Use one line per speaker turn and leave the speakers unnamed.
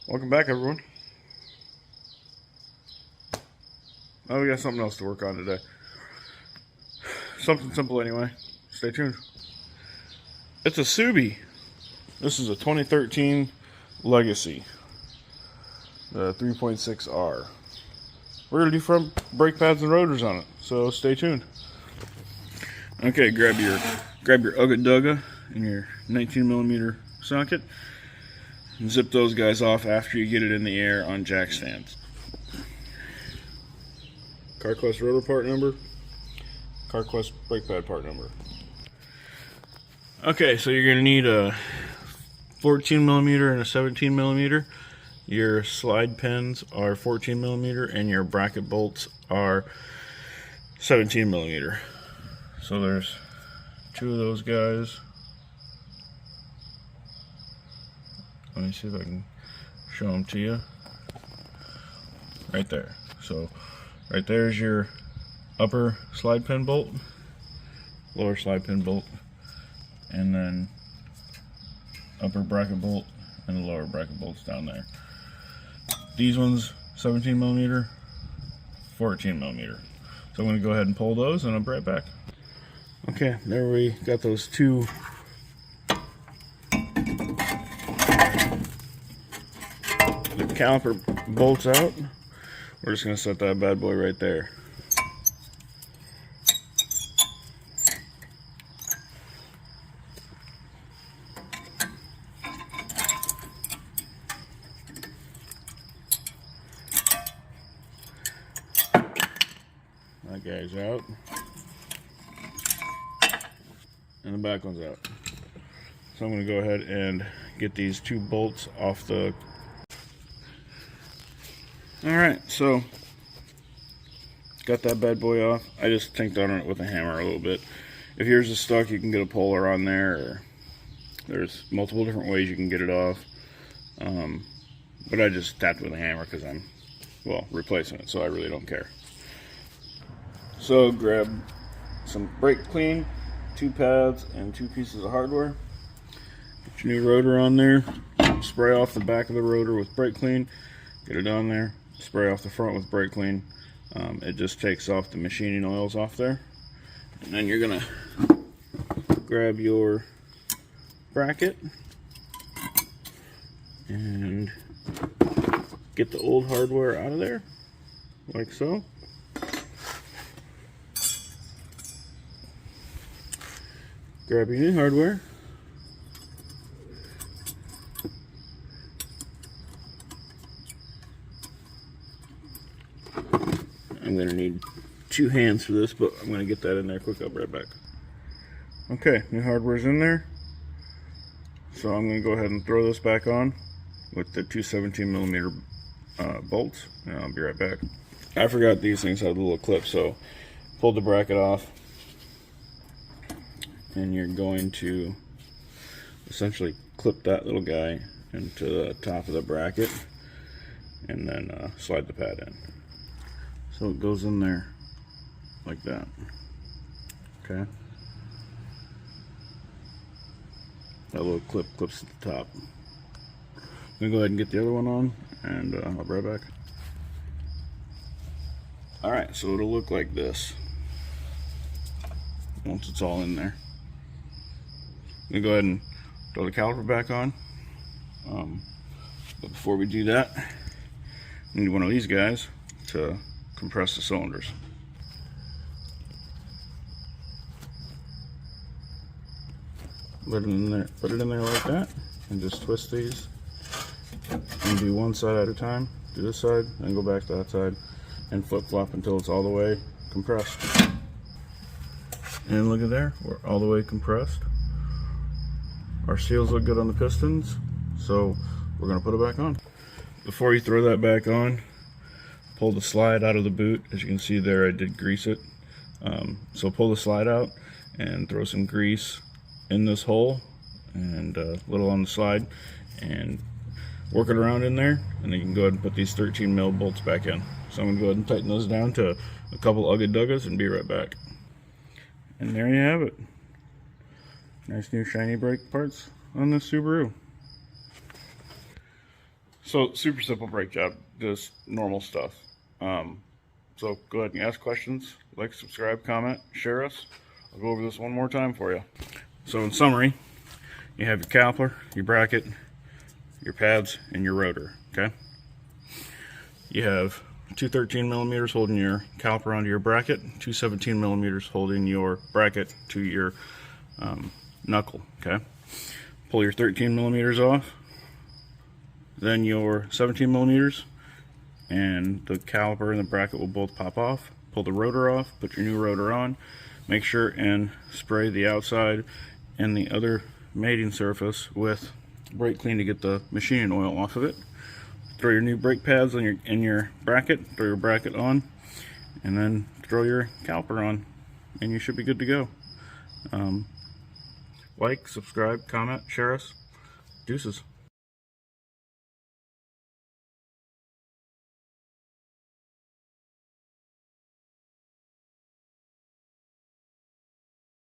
Welcome back, everyone. Oh, we got something else to work on today. Something simple anyway. Stay tuned. It's a Subi. This is a 2013 Legacy. The 3.6R. We're going to do front brake pads and rotors on it, so stay tuned. Okay, grab your Ugga Dugga and your 19mm socket. And zip those guys off after you get it in the air on jack stands. CarQuest rotor part number, CarQuest brake pad part number. Okay, so you're going to need a 14mm and a 17mm. Your slide pins are 14mm and your bracket bolts are 17mm. So there's two of those guys. Let me see if I can show them to you. Right there. So right there's your upper slide pin bolt, lower slide pin bolt, and then upper bracket bolt and the lower bracket bolts down there. These ones 17mm, 14mm. So I'm going to go ahead and pull those and I'll be right back. Okay, there we got those two caliper bolts out. We're just going to set that bad boy right there. That guy's out. And the back one's out. So I'm going to go ahead and get these two bolts off the... Alright, so got that bad boy off. I just tanked on it with a hammer a little bit. If yours is stuck, you can get a puller on there, or there's multiple different ways you can get it off. But I just tapped it with a hammer because I'm, well, replacing it, so I really don't care. So grab some brake clean, 2 pads, and 2 pieces of hardware. Get your new rotor on there. Spray off the back of the rotor with brake clean. Get it on there. Spray off the front with brake clean. It just takes off the machining oils off there. And then you're gonna grab your bracket and get the old hardware out of there, like so. Grab your new hardware. I'm going to need 2 hands for this, but I'm going to get that in there quick. I'll be right back. Okay, new hardware's in there. So I'm going to go ahead and throw this back on with the 2 17mm bolts, and I'll be right back. I forgot these things had a little clip, so pulled the bracket off. And you're going to essentially clip that little guy into the top of the bracket and then slide the pad in. So it goes in there like that. Okay. That little clip clips at the top. I'm going to go ahead and get the other one on, and I'll be right back. Alright, so it'll look like this once it's all in there. I'm going to go ahead and throw the caliper back on. But before we do that, we need one of these guys to compress the cylinders. Put it in there like that, and just twist these. And do one side at a time. Do this side, then go back to that side, and flip-flop until it's all the way compressed. And look at there, we're all the way compressed. Our seals look good on the pistons, so we're going to put it back on. Before you throw that back on, pull the slide out of the boot. As you can see there, I did grease it. So pull the slide out and throw some grease in this hole and a little on the slide, and work it around in there, and then you can go ahead and put these 13mm bolts back in. So I'm going to go ahead and tighten those down to a couple Ugga Duggas and be right back. And there you have it. Nice new shiny brake parts on this Subaru. So super simple brake job, just normal stuff. So go ahead and ask questions, like, subscribe, comment, share us. I'll go over this one more time for you. So in summary, you have your caliper, your bracket, your pads, and your rotor, okay? You have two 13 millimeters holding your caliper onto your bracket, two 17 millimeters holding your bracket to your knuckle, okay? Pull your 13 millimeters off, then your 17 millimeters, and the caliper and the bracket will both pop off. Pull the rotor off, put your new rotor on, make sure and spray the outside and the other mating surface with brake clean to get the machining oil off of it. Throw your new brake pads on your bracket, throw your bracket on, and then throw your caliper on, and you should be good to go. Like, subscribe, comment, share us. Deuces.